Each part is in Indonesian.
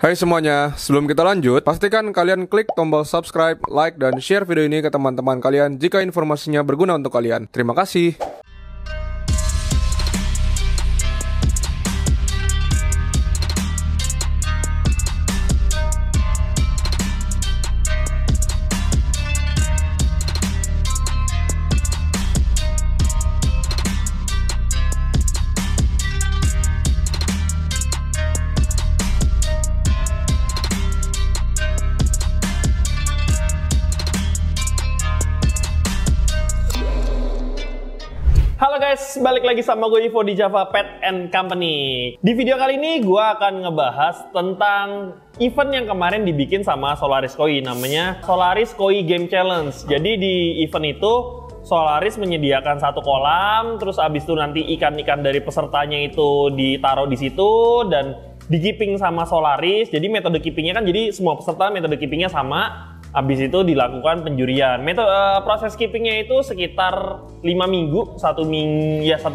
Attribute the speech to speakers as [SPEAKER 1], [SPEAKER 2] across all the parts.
[SPEAKER 1] Hai semuanya, sebelum kita lanjut, pastikan kalian klik tombol subscribe, like, dan share video ini ke teman-teman kalian jika informasinya berguna untuk kalian. Terima kasih.
[SPEAKER 2] Halo guys, balik lagi sama gue Ivo di Java Pet and Company. Di video kali ini gue akan ngebahas tentang event yang kemarin dibikin sama Solaris Koi, namanya Solaris Koi Game Challenge. Jadi di event itu Solaris menyediakan satu kolam, terus abis itu nanti ikan-ikan dari pesertanya itu ditaruh di situ dan di keeping sama Solaris. Jadi metode keepingnya kan, jadi semua peserta metode keepingnya sama. Habis itu dilakukan penjurian. Proses keepingnya itu sekitar 5 minggu, satu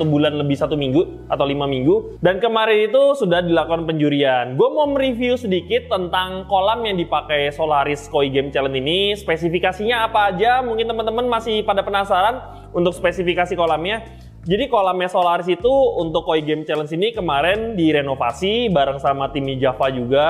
[SPEAKER 2] bulan lebih 1 minggu atau 5 minggu. Dan kemarin itu sudah dilakukan penjurian. Gue mau mereview sedikit tentang kolam yang dipakai Solaris Koi Game Challenge ini. Spesifikasinya apa aja? Mungkin teman-teman masih pada penasaran untuk spesifikasi kolamnya. Jadi kolamnya Solaris itu untuk Koi Game Challenge ini kemarin direnovasi bareng sama tim Java juga.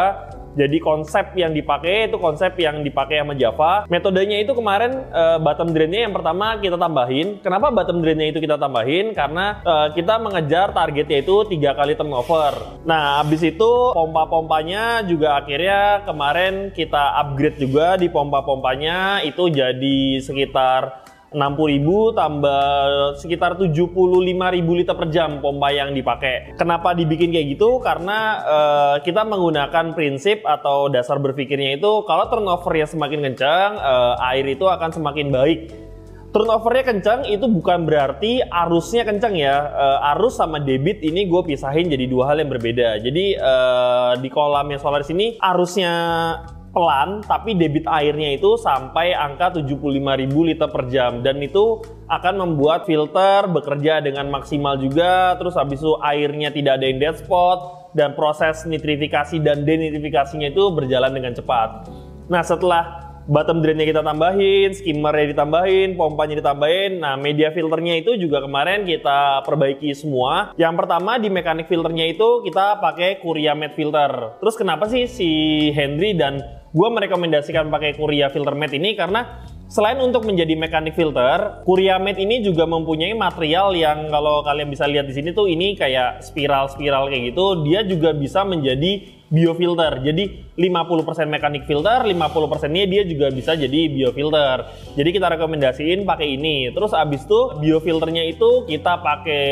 [SPEAKER 2] Jadi konsep yang dipakai itu konsep yang dipakai sama Java. Metodenya itu kemarin bottom drainnya yang pertama kita tambahin. Kenapa bottom drainnya itu kita tambahin? Karena kita mengejar targetnya itu 3 kali turnover. Nah, habis itu pompa-pompanya juga akhirnya kemarin kita upgrade juga di pompa-pompanya itu jadi sekitar 60.000 tambah sekitar 75.000 liter per jam pompa yang dipakai. Kenapa dibikin kayak gitu? Karena kita menggunakan prinsip atau dasar berpikirnya itu kalau turnovernya semakin kencang, air itu akan semakin baik. Turnovernya kencang itu bukan berarti arusnya kencang ya. Arus sama debit ini gue pisahin jadi dua hal yang berbeda. Jadi di kolamnya Solaris ini arusnya pelan, tapi debit airnya itu sampai angka 75.000 liter per jam, dan itu akan membuat filter bekerja dengan maksimal juga. Terus habis itu airnya tidak ada yang dead spot, dan proses nitrifikasi dan denitrifikasinya itu berjalan dengan cepat. Nah, setelah bottom drainnya kita tambahin, skimmernya ditambahin, pompanya ditambahin. Nah, media filternya itu juga kemarin kita perbaiki semua. Yang pertama di mekanik filternya itu kita pakai Kuria Matte filter. Terus kenapa sih si Henry dan gue merekomendasikan pakai Kuria filter matte ini? Karena selain untuk menjadi mekanik filter, Kuria Matte ini juga mempunyai material yang kalau kalian bisa lihat di sini tuh ini kayak spiral-spiral kayak gitu. Dia juga bisa menjadi biofilter. Jadi 50% mekanik filter, 50%-nya dia juga bisa jadi biofilter. Jadi kita rekomendasiin pakai ini. Terus abis itu biofilternya itu kita pakai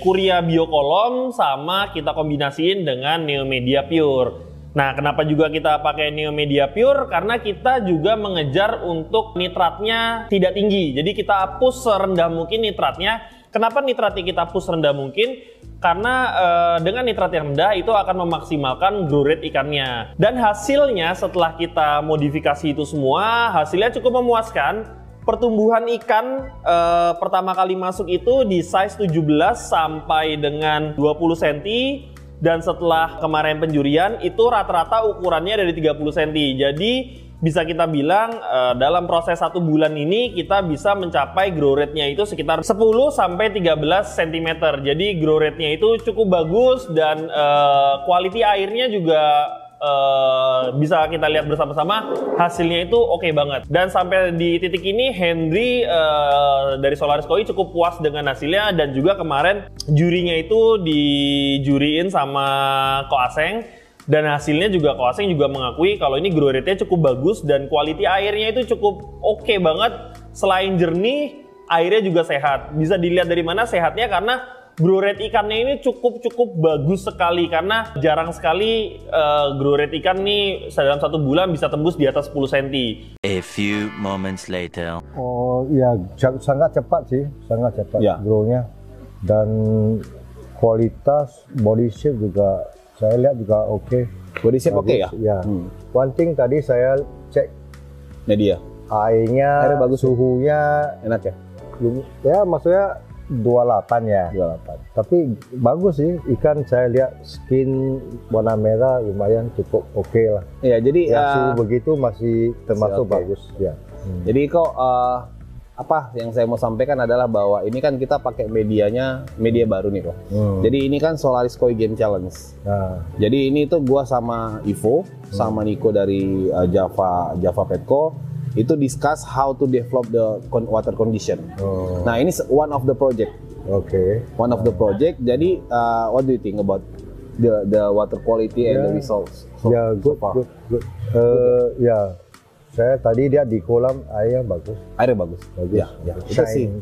[SPEAKER 2] Kuria Biokolom sama kita kombinasiin dengan Neomedia Pure. Nah, kenapa juga kita pakai Neomedia Pure? Karena kita juga mengejar untuk nitratnya tidak tinggi. Jadi kita push serendah mungkin nitratnya. Kenapa nitratnya kita push rendah mungkin? Karena dengan nitrat yang rendah itu akan memaksimalkan grow rate ikannya. Dan hasilnya setelah kita modifikasi itu semua, hasilnya cukup memuaskan. Pertumbuhan ikan pertama kali masuk itu di size 17 sampai dengan 20 cm. Dan setelah kemarin penjurian itu rata-rata ukurannya dari 30 cm. Jadi bisa kita bilang dalam proses 1 bulan ini kita bisa mencapai grow rate-nya itu sekitar 10 sampai 13 cm. Jadi grow rate-nya itu cukup bagus dan quality airnya juga bisa kita lihat bersama-sama, hasilnya itu oke banget. Dan sampai di titik ini Henry dari Solaris Koi cukup puas dengan hasilnya, dan juga kemarin jurinya itu dijuriin sama Ko Aseng. Dan hasilnya juga Ko Aseng juga mengakui kalau ini grow rate-nya cukup bagus dan quality airnya itu cukup oke banget. Selain jernih, airnya juga sehat. Bisa dilihat dari mana sehatnya, karena grow rate ikannya ini cukup bagus sekali. Karena jarang sekali grow rate ikan nih dalam 1 bulan bisa tembus di atas 10 cm.
[SPEAKER 3] A few moments later.
[SPEAKER 4] Oh ya, sangat cepat sih, sangat cepat ya grow-nya. Dan kualitas body shape juga saya lihat juga oke.
[SPEAKER 5] Body shape oke ya?
[SPEAKER 4] Ya. One thing tadi saya cek
[SPEAKER 5] media.
[SPEAKER 4] Airnya
[SPEAKER 5] bagus,
[SPEAKER 4] suhunya
[SPEAKER 5] enak ya?
[SPEAKER 4] Ya maksudnya 28 ya. 28. Tapi bagus sih ikan, saya lihat skin warna merah lumayan cukup oke lah.
[SPEAKER 5] Iya, jadi
[SPEAKER 4] suhu begitu masih termasuk bagus ya.
[SPEAKER 5] Jadi kok apa yang saya mau sampaikan adalah bahwa ini kan kita pakai medianya media baru nih kok. Jadi ini kan Solaris Koi Game Challenge. Jadi ini tuh gua sama Ivo sama Nico dari Java Petco itu discuss how to develop the water condition. Nah ini one of the project. One of the project. Jadi what do you think about the water quality and the results?
[SPEAKER 4] Good. Saya tadi lihat di kolam airnya bagus.
[SPEAKER 5] Airnya bagus. Ya. Itu sih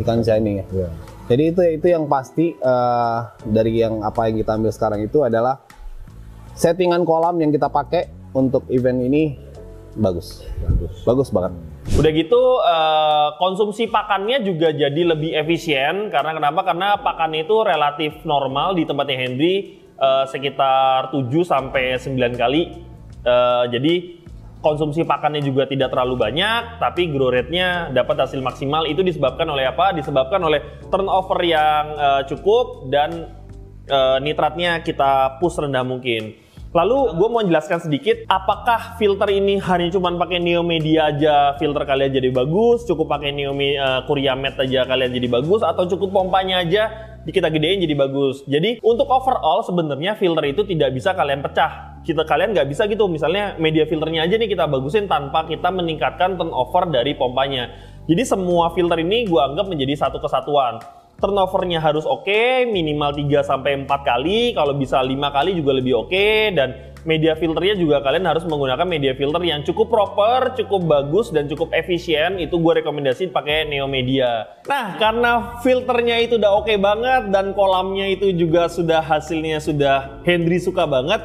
[SPEAKER 5] ikan shining ya. Jadi itu yang pasti dari yang kita ambil sekarang itu adalah settingan kolam yang kita pakai untuk event ini bagus banget.
[SPEAKER 2] Udah gitu konsumsi pakannya juga jadi lebih efisien karena kenapa? Karena pakan itu relatif normal di tempatnya Hendry sekitar 7 sampai 9 kali. Jadi konsumsi pakannya juga tidak terlalu banyak, tapi grow rate-nya dapat hasil maksimal. Itu disebabkan oleh apa? Disebabkan oleh turnover yang cukup dan nitratnya kita push rendah mungkin. Lalu gue mau jelaskan sedikit, apakah filter ini hanya cuma pakai Neo Media aja filter kalian jadi bagus, cukup pakai Neo Korea Matte aja kalian jadi bagus, atau cukup pompanya aja kita gedein jadi bagus. Jadi untuk overall sebenarnya filter itu tidak bisa kalian pecah. Kalian nggak bisa gitu, misalnya media filternya aja nih kita bagusin tanpa kita meningkatkan turnover dari pompanya. Jadi semua filter ini gue anggap menjadi satu kesatuan. Turnovernya harus oke, minimal 3-4 kali, kalau bisa 5 kali juga lebih oke, dan media filternya juga kalian harus menggunakan media filter yang cukup proper, cukup bagus, dan cukup efisien. Itu gue rekomendasiin pakai Neo Media. Nah, karena filternya itu udah oke banget, dan kolamnya itu juga sudah hasilnya sudah Hendry suka banget,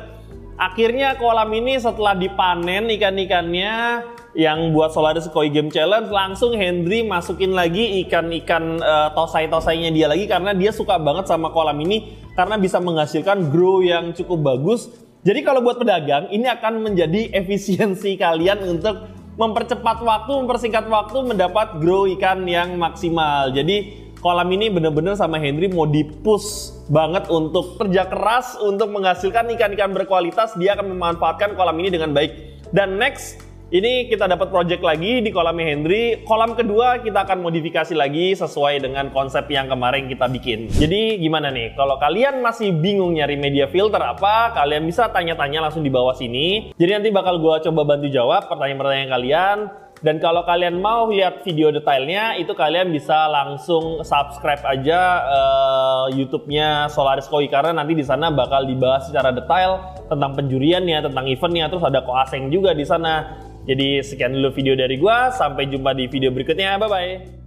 [SPEAKER 2] akhirnya kolam ini setelah dipanen ikan-ikannya yang buat Solaris Koi Game Challenge, langsung Hendry masukin lagi ikan-ikan tosai-tosainya dia lagi karena dia suka banget sama kolam ini karena bisa menghasilkan grow yang cukup bagus. Jadi kalau buat pedagang ini akan menjadi efisiensi kalian untuk mempercepat waktu, mempersingkat waktu mendapat grow ikan yang maksimal. Jadi kolam ini bener-bener sama Hendry mau di-push banget untuk kerja keras untuk menghasilkan ikan-ikan berkualitas. Dia akan memanfaatkan kolam ini dengan baik. Dan next, ini kita dapat project lagi di kolamnya Hendry. Kolam kedua kita akan modifikasi lagi sesuai dengan konsep yang kemarin kita bikin. Jadi gimana nih? Kalau kalian masih bingung nyari media filter apa, kalian bisa tanya-tanya langsung di bawah sini. Jadi nanti bakal gue coba bantu jawab pertanyaan-pertanyaan kalian. Dan kalau kalian mau lihat video detailnya, itu kalian bisa langsung subscribe aja YouTube-nya Solaris Koi karena nanti di sana bakal dibahas secara detail tentang penjuriannya, tentang eventnya, terus ada koaseng juga di sana. Jadi sekian dulu video dari gua, sampai jumpa di video berikutnya, bye-bye.